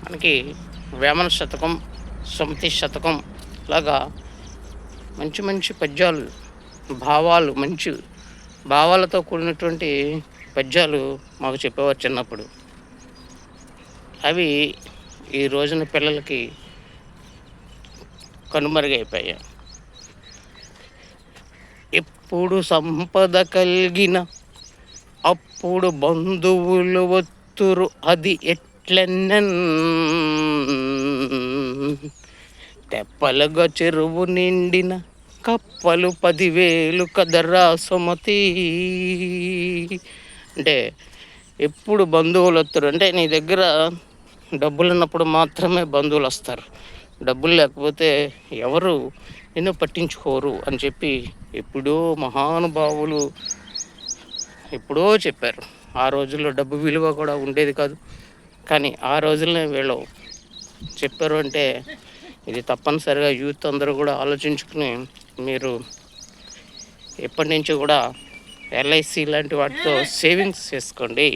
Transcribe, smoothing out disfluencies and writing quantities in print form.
మనకి వేమన శతకం, సుమతి శతకం లాగా మంచి మంచి పద్యాలు, భావాలు, మంచి భావాలతో కూడినటువంటి పద్యాలు మాకు చెప్పేవారు చిన్నప్పుడు. అవి ఈ రోజున పిల్లలకి కనుమరుగైపోయాయి. ఎప్పుడు సంపద కలిగిన అప్పుడు బంధువులు ఒత్తురు అది ఎట్లెన్నెన్, తెప్పలుగా చెరువు నిండిన కప్పలు 10,000 కదరా సుమతి. అంటే ఎప్పుడు బంధువులు వస్తారు అంటే నీ దగ్గర డబ్బులు ఉన్నప్పుడు మాత్రమే బంధువులు వస్తారు, డబ్బులు లేకపోతే ఎవరు నిన్ను పట్టించుకోరు అని చెప్పి ఎప్పుడో మహానుభావులు ఎప్పుడో చెప్పారు. ఆ రోజుల్లో డబ్బు విలువ కూడా ఉండేది కాదు, కానీ ఆ రోజుల్లోనే వీళ్ళు చెప్పారు. అంటే ఇది తప్పనిసరిగా యూత్ అందరూ కూడా ఆలోచించుకుని మీరు ఎప్పటి నుంచో కూడా ఎల్ఐసి లాంటి వాటితో సేవింగ్స్ చేసుకోండి.